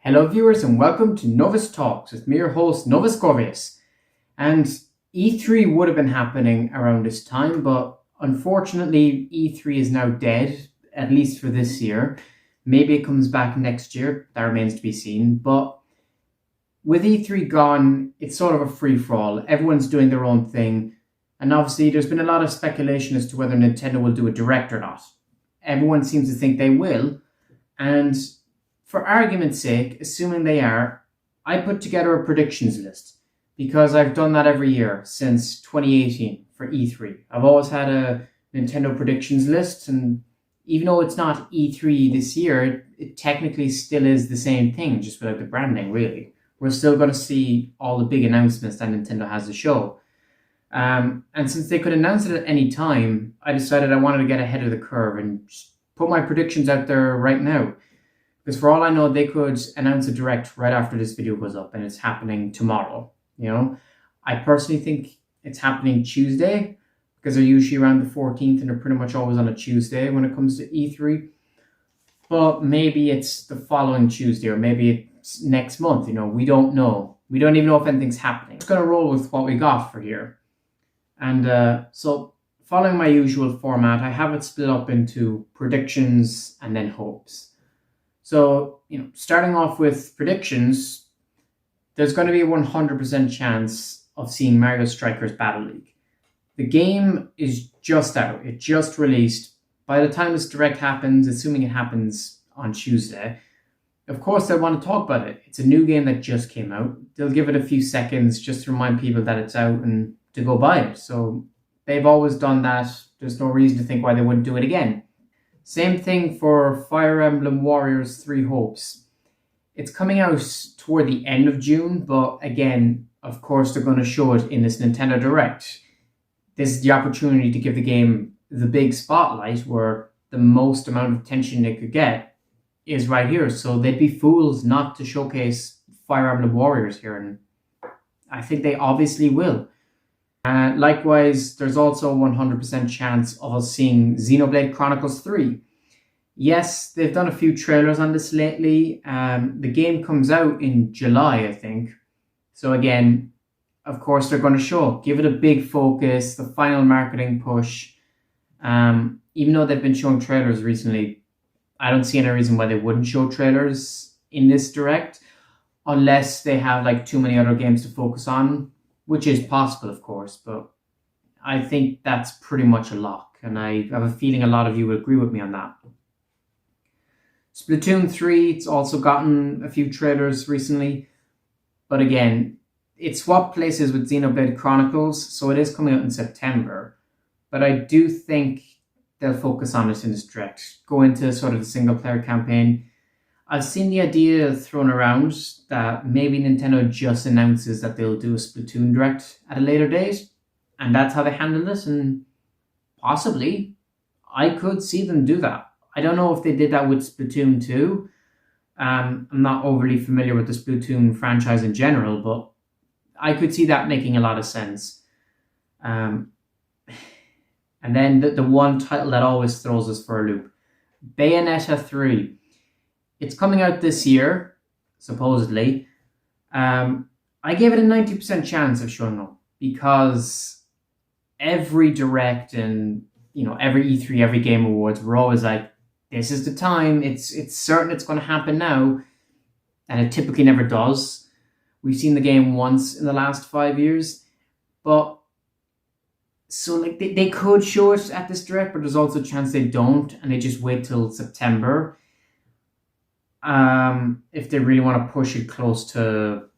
Hello viewers and welcome to Novus Talks with me, your host Novus Corvius. And E3 would have been happening around this time, but unfortunately E3 is now dead, at least for this year. Maybe it comes back next year, that remains to be seen. But with E3 gone, it's sort of a free-for-all. Everyone's doing their own thing. And obviously there's been a lot of speculation as to whether Nintendo will do a Direct or not. Everyone seems to think they will. And for argument's sake, assuming they are, I put together a predictions list because I've done that every year since 2018 for E3. I've always had a Nintendo predictions list, and even though it's not E3 this year, it technically still is the same thing, just without the branding, really. We're still going to see all the big announcements that Nintendo has to show. And since they could announce it at any time, I decided I wanted to get ahead of the curve and just put my predictions out there right now. Because for all I know, they could announce a Direct right after this video goes up, and it's happening tomorrow. You know, I personally think it's happening Tuesday because they're usually around the 14th, and they're pretty much always on a Tuesday when it comes to E3. But maybe it's the following Tuesday, or maybe it's next month. You know, we don't know. We don't even know if anything's happening. Just gonna roll with what we got for here, and so following my usual format, I have it split up into predictions and then hopes. So, starting off with predictions, there's going to be a 100% chance of seeing Mario Strikers Battle League. The game is just out. It just released. By the time this Direct happens, assuming it happens on Tuesday, of course they'll want to talk about it. It's a new game that just came out. They'll give it a few seconds just to remind people that it's out and to go buy it. So they've always done that. There's no reason to think why they wouldn't do it again. Same thing for Fire Emblem Warriors 3 Hopes. It's coming out toward the end of June, but again, of course, they're going to show it in this Nintendo Direct. This is the opportunity to give the game the big spotlight where the most amount of attention they could get is right here. So they'd be fools not to showcase Fire Emblem Warriors here, and I think they obviously will. Likewise, there's also a 100% chance of us seeing Xenoblade Chronicles 3. Yes, they've done a few trailers on this lately. The game comes out in July, I think. So again, of course, they're going to show. Give it a big focus, the final marketing push. Even though they've been showing trailers recently, I don't see any reason why they wouldn't show trailers in this Direct, unless they have too many other games to focus on. Which is possible, of course, but I think that's pretty much a lock, and I have a feeling a lot of you would agree with me on that. Splatoon 3, it's also gotten a few trailers recently, but again, it swapped places with Xenoblade Chronicles, so it is coming out in September, but I do think they'll focus on it in this Direct, go into sort of the single-player campaign. I've seen the idea thrown around that maybe Nintendo just announces that they'll do a Splatoon Direct at a later date, and that's how they handle it, and possibly I could see them do that. I don't know if they did that with Splatoon 2. I'm not overly familiar with the Splatoon franchise in general, but I could see that making a lot of sense. And then the one title that always throws us for a loop, Bayonetta 3. It's coming out this year, supposedly. I gave it a 90% chance of showing up because every Direct and every E3, every Game Awards, we're always like, this is the time. It's certain it's going to happen now, and it typically never does. We've seen the game once in the last 5 years, but so they could show it at this Direct, but there's also a chance they don't, and they just wait till September. If they really want to push it closer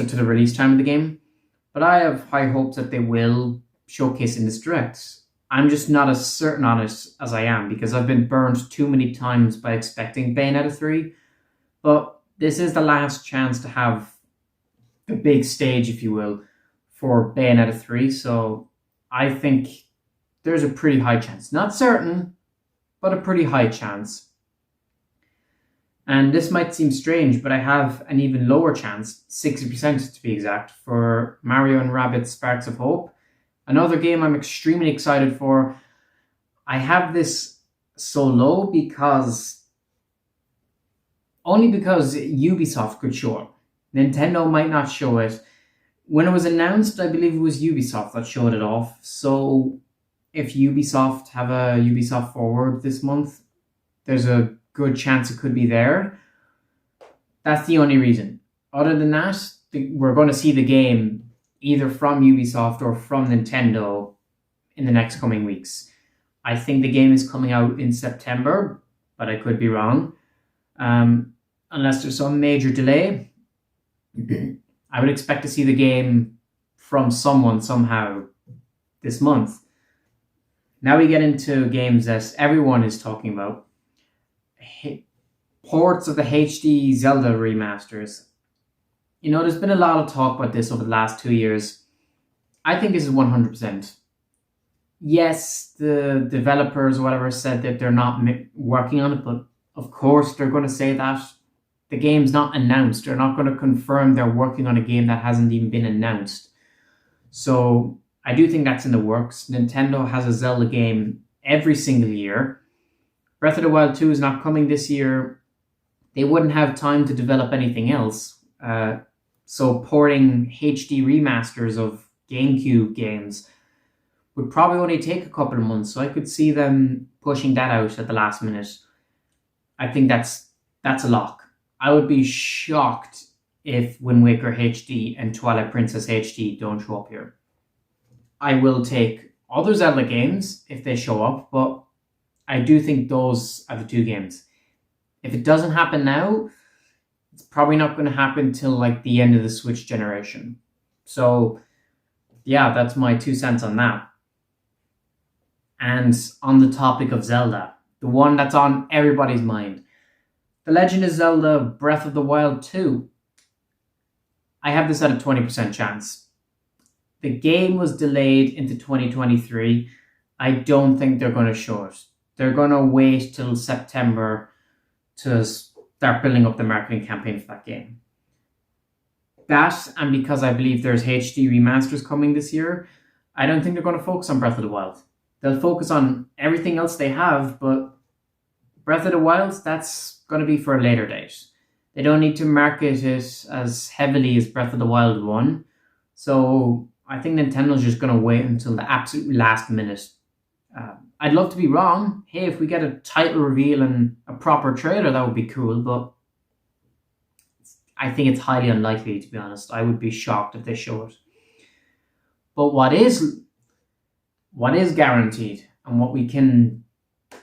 to the release time of the game. But I have high hopes that they will showcase in this Direct. I'm just not as certain on it as I am because I've been burned too many times by expecting Bayonetta 3. But this is the last chance to have the big stage, if you will, for Bayonetta 3. So I think there's a pretty high chance. Not certain, but a pretty high chance. And this might seem strange, but I have an even lower chance, 60% to be exact, for Mario & Rabbids Sparks of Hope. Another game I'm extremely excited for. I have this so low because only because Ubisoft could show it. Nintendo might not show it. When it was announced, I believe it was Ubisoft that showed it off. So if Ubisoft have a Ubisoft Forward this month, there's a good chance it could be there. That's the only reason. Other than that, we're going to see the game either from Ubisoft or from Nintendo in the next coming weeks. I think the game is coming out in September, but I could be wrong. Unless there's some major delay, I would expect to see the game from someone somehow this month. Now we get into games that everyone is talking about. Ports of the HD Zelda remasters. There's been a lot of talk about this over the last 2 years. I think this is 100%. Yes, the developers or whatever said that they're not working on it, but of course they're going to say that. The game's not announced. They're not going to confirm they're working on a game that hasn't even been announced. So I do think that's in the works. Nintendo has a Zelda game every single year. Breath of the Wild 2 is not coming this year. They wouldn't have time to develop anything else. So porting HD remasters of GameCube games would probably only take a couple of months. So I could see them pushing that out at the last minute. I think that's a lock. I would be shocked if Wind Waker HD and Twilight Princess HD don't show up here. I will take other Zelda games if they show up, but I do think those are the two games. If it doesn't happen now, it's probably not going to happen till like the end of the Switch generation. So yeah, that's my 2 cents on that. And on the topic of Zelda, the one that's on everybody's mind, The Legend of Zelda Breath of the Wild 2. I have this at a 20% chance. The game was delayed into 2023. I don't think they're going to show it. They're going to wait till September to start building up the marketing campaign for that game. That, and because I believe there's HD remasters coming this year, I don't think they're going to focus on Breath of the Wild. They'll focus on everything else they have, but Breath of the Wild, that's going to be for a later date. They don't need to market it as heavily as Breath of the Wild 1. So I think Nintendo's just going to wait until the absolute last minute. I'd love to be wrong. Hey, if we get a title reveal and a proper trailer, that would be cool. But I think it's highly unlikely, to be honest. I would be shocked if they show it. But what is guaranteed, and what we can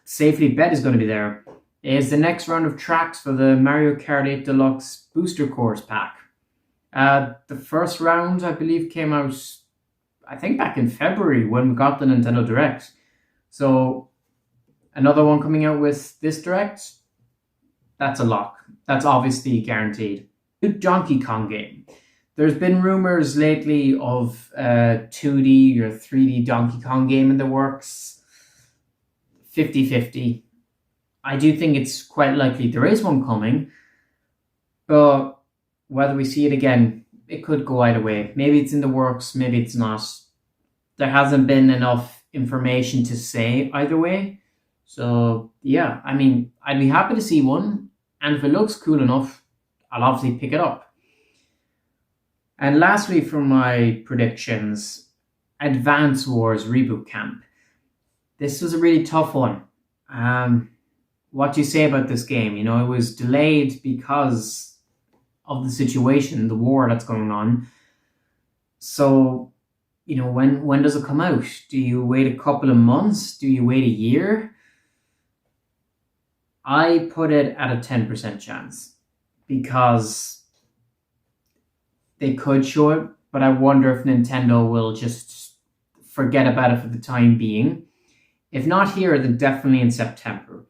safely bet is going to be there, is the next round of tracks for the Mario Kart 8 Deluxe Booster Course Pack. The first round, I believe, came out, I think, back in February when we got the Nintendo Direct. So another one coming out with this Direct, that's a lock. That's obviously guaranteed. New Donkey Kong game. There's been rumors lately of a 2D or 3D Donkey Kong game in the works. 50-50. I do think it's quite likely there is one coming, but whether we see it again, it could go either way. Maybe it's in the works, maybe it's not. There hasn't been enough information to say either way. So yeah, I mean, I'd be happy to see one, and if it looks cool enough, I'll obviously pick it up. And lastly, for my predictions, Advance Wars Reboot Camp. This was a really tough one. What do you say about this game? It was delayed because of the situation, the war that's going on. So, when does it come out? Do you wait a couple of months? Do you wait a year? I put it at a 10% chance because they could show it, but I wonder if Nintendo will just forget about it for the time being. If not here, then definitely in September.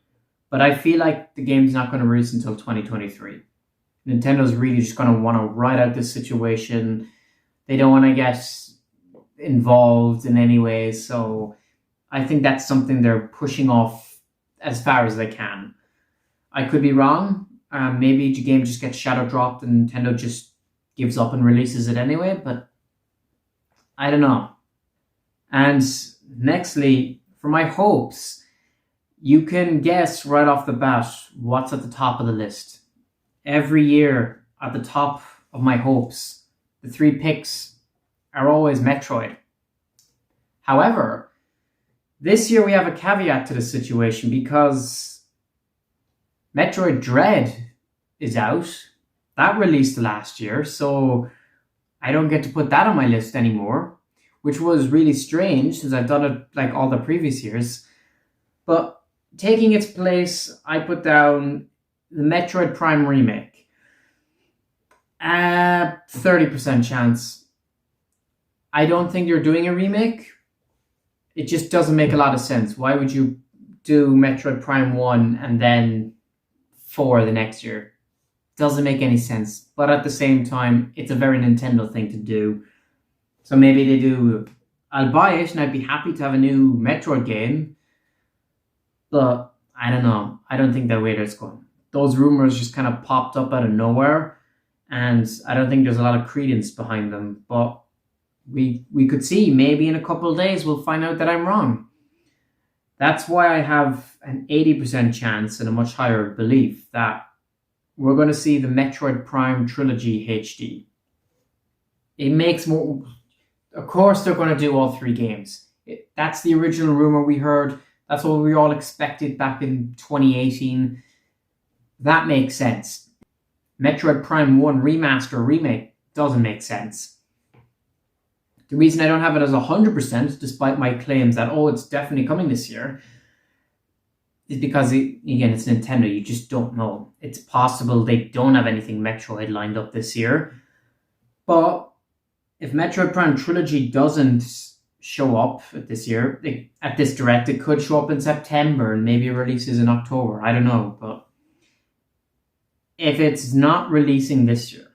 But I feel like the game's not going to release until 2023. Nintendo's really just going to want to ride out this situation. They don't want to get involved in any way. So I think that's something they're pushing off as far as they can. I could be wrong. Maybe the game just gets shadow dropped and Nintendo just gives up and releases it anyway. But I don't know. And nextly, for my hopes, you can guess right off the bat what's at the top of the list. every year at the top of my hopes, the 3 picks are always Metroid. However, this year we have a caveat to the situation because Metroid Dread is out. That released last year, so I don't get to put that on my list anymore, which was really strange since I've done it like all the previous years. But taking its place, I put down the Metroid Prime remake. 30% chance. I don't think you're doing a remake. It just doesn't make a lot of sense. Why would you do Metroid Prime 1 and then 4 the next year? Doesn't make any sense. But at the same time, it's a very Nintendo thing to do. So maybe they do. I'll buy it and I'd be happy to have a new Metroid game. But I don't know. I don't think that way it's going. Those rumors just kind of popped up out of nowhere. And I don't think there's a lot of credence behind them. But we could see. Maybe in a couple of days we'll find out that I'm wrong. That's why I have an 80% chance and a much higher belief that we're going to see the Metroid Prime Trilogy HD. It makes more... Of course they're going to do all 3 games. That's the original rumor we heard. That's what we all expected back in 2018. That makes sense. Metroid Prime 1 Remaster Remake doesn't make sense. The reason I don't have it as 100%, despite my claims that, it's definitely coming this year, is because, again, it's Nintendo. You just don't know. It's possible they don't have anything Metroid lined up this year. But if Metroid Prime Trilogy doesn't show up this year, at this Direct, it could show up in September and maybe it releases in October. I don't know. But if it's not releasing this year,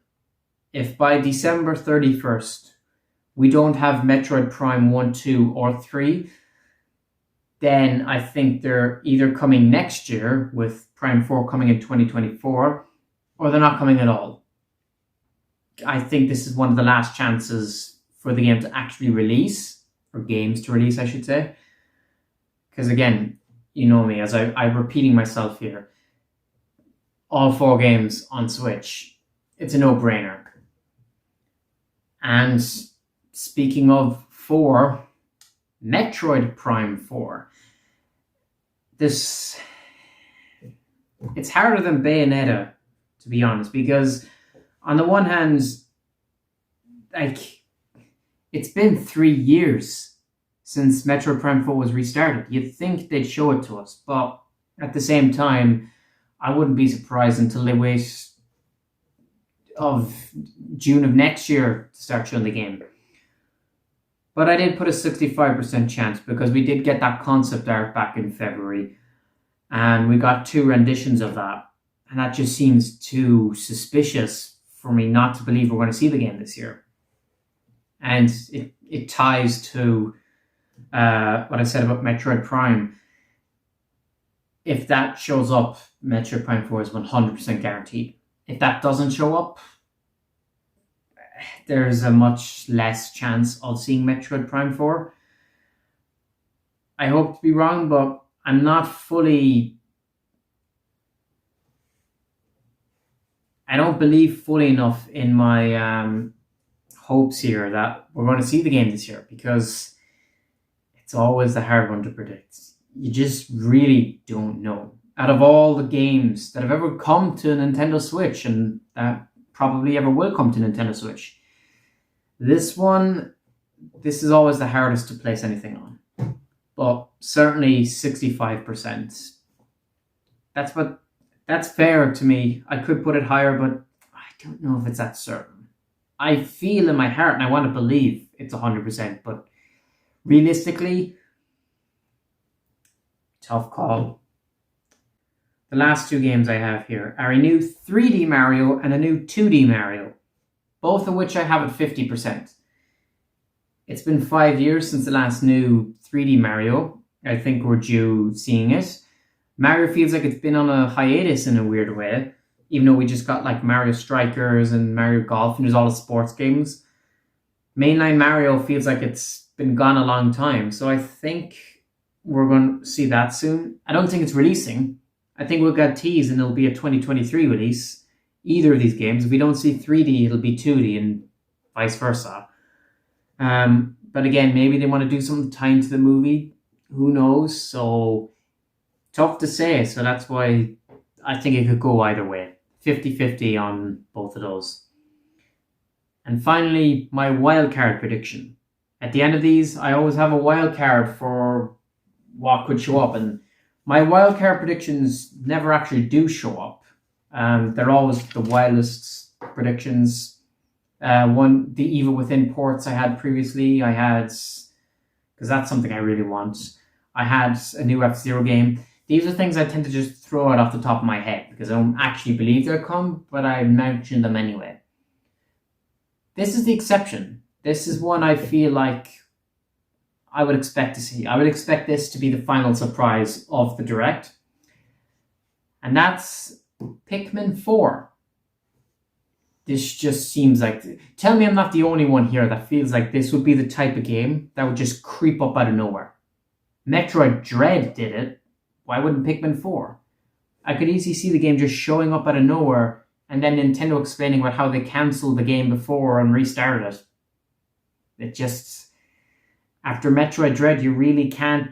if by December 31st we don't have Metroid Prime 1, 2, or 3, then I think they're either coming next year with Prime 4 coming in 2024, or they're not coming at all. I think this is one of the last chances for the game to actually release, or games to release, I should say. Because again, you know me, as I'm repeating myself here, all 4 games on Switch, it's a no-brainer. And speaking of 4, Metroid Prime 4. It's harder than Bayonetta, to be honest, because on the one hand, it's been 3 years since Metroid Prime 4 was restarted. You'd think they'd show it to us, but at the same time, I wouldn't be surprised until they wait of June of next year to start showing the game. But I did put a 65% chance because we did get that concept art back in February. And we got 2 renditions of that. And that just seems too suspicious for me not to believe we're going to see the game this year. And it ties to what I said about Metroid Prime. If that shows up, Metroid Prime 4 is 100% guaranteed. If that doesn't show up, there's a much less chance of seeing Metroid Prime 4. I hope to be wrong, but I'm not fully... I don't believe fully enough in my hopes here that we're going to see the game this year, because it's always the hard one to predict. You just really don't know. Out of all the games that have ever come to Nintendo Switch, and that probably ever will come to Nintendo Switch, this is always the hardest to place anything on. But certainly 65%. That's fair to me. I could put it higher, but I don't know if it's that certain. I feel in my heart, and I want to believe it's 100%, but realistically, tough call. The last 2 games I have here are a new 3D Mario and a new 2D Mario, both of which I have at 50%. It's been 5 years since the last new 3D Mario. I think we're due seeing it. Mario feels like it's been on a hiatus in a weird way, even though we just got like Mario Strikers and Mario Golf and there's all the sports games. Mainline Mario feels like it's been gone a long time, so I think we're going to see that soon. I don't think it's releasing. I think we'll get teased and it'll be a 2023 release. either of these games. If we don't see 3D, it'll be 2D and vice versa. But again, maybe they want to do something tied to the movie. Who knows? So tough to say. So that's why I think it could go either way. 50-50 on both of those. And finally, my wildcard prediction. At the end of these, I always have a wildcard for what could show up. And my wildcard predictions never actually do show up. They're always the wildest predictions. The Evil Within ports I had previously, because that's something I really want. I had a new F-Zero game. These are things I tend to just throw out off the top of my head because I don't actually believe they'll come, but I mention them anyway. This is the exception. This is one I feel like I would expect to see. I would expect this to be the final surprise of the Direct. And that's Pikmin 4. This just seems like... Tell me I'm not the only one here that feels like this would be the type of game that would just creep up out of nowhere. Metroid Dread did it. Why wouldn't Pikmin 4? I could easily see the game just showing up out of nowhere and then Nintendo explaining about how they cancelled the game before and restarted it. It just... After Metroid Dread, you really can't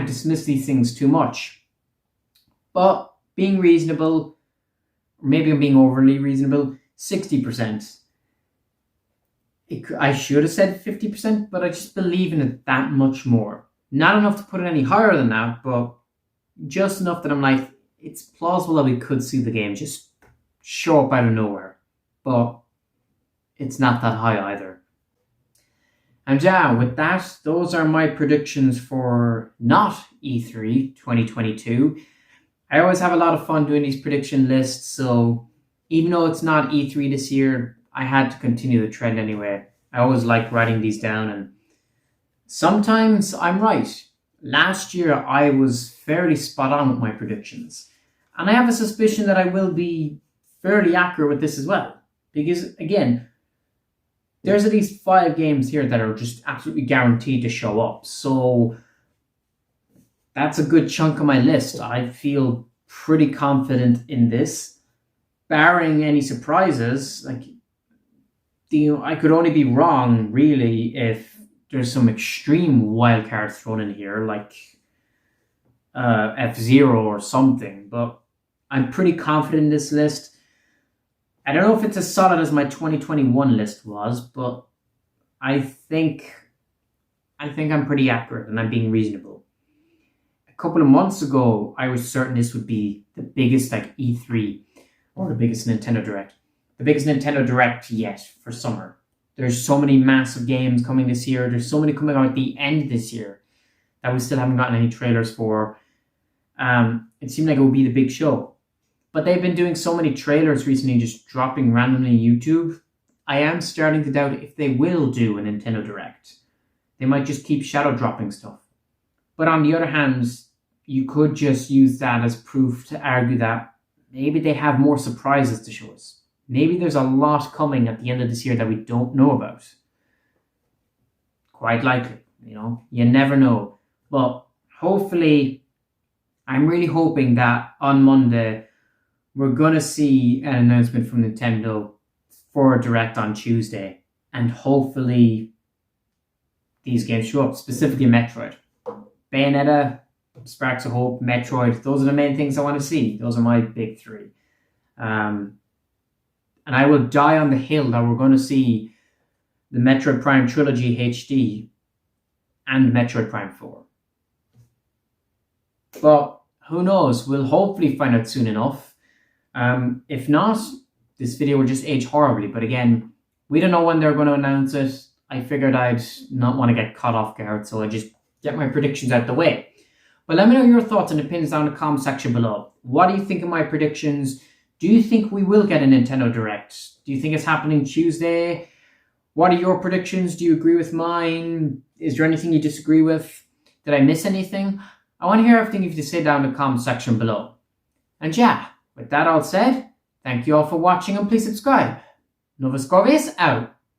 dismiss these things too much. But being reasonable... Maybe I'm being overly reasonable. 60%. I should have said 50%, but I just believe in it that much more. Not enough to put it any higher than that, but just enough that I'm like, it's plausible that we could see the game just show up out of nowhere. But it's not that high either. And yeah, with that, those are my predictions for NOT-E3 2022. I always have a lot of fun doing these prediction lists, so even though it's not E3 this year, I had to continue the trend anyway. I always like writing these down, and sometimes I'm right. Last year, I was fairly spot on with my predictions, and I have a suspicion that I will be fairly accurate with this as well. Because, again, there's at least 5 games here that are just absolutely guaranteed to show up, so... That's a good chunk of my list. I feel pretty confident in this. Barring any surprises, I could only be wrong, really, if there's some extreme wildcards thrown in here, like F-Zero or something. But I'm pretty confident in this list. I don't know if it's as solid as my 2021 list was, but I think I'm pretty accurate and I'm being reasonable. A couple of months ago, I was certain this would be the biggest E3 or the biggest Nintendo Direct. The biggest Nintendo Direct yet for summer. There's so many massive games coming this year. There's so many coming out at the end this year that we still haven't gotten any trailers for. It seemed like it would be the big show. But they've been doing so many trailers recently, just dropping randomly on YouTube. I am starting to doubt if they will do a Nintendo Direct. They might just keep shadow dropping stuff. But on the other hand, you could just use that as proof to argue that maybe they have more surprises to show us. Maybe there's a lot coming at the end of this year that we don't know about. Quite likely, you never know. But hopefully, I'm really hoping that on Monday, we're going to see an announcement from Nintendo for a Direct on Tuesday. And hopefully, these games show up, specifically Metroid. Bayonetta, Sparks of Hope, Metroid, those are the main things I want to see. Those are my big 3. And I will die on the hill that we're going to see the Metroid Prime Trilogy HD and Metroid Prime 4. But who knows? We'll hopefully find out soon enough. If not, this video will just age horribly. But again, we don't know when they're going to announce it. I figured I'd not want to get caught off guard, so I just get my predictions out the way. But let me know your thoughts and opinions down in the comment section below. What do you think of my predictions? Do you think we will get a Nintendo Direct? Do you think it's happening Tuesday? What are your predictions? Do you agree with mine? Is there anything you disagree with? Did I miss anything? I want to hear everything you have to say down in the comment section below. And yeah, with that all said, thank you all for watching and please subscribe. Novus Corvius out.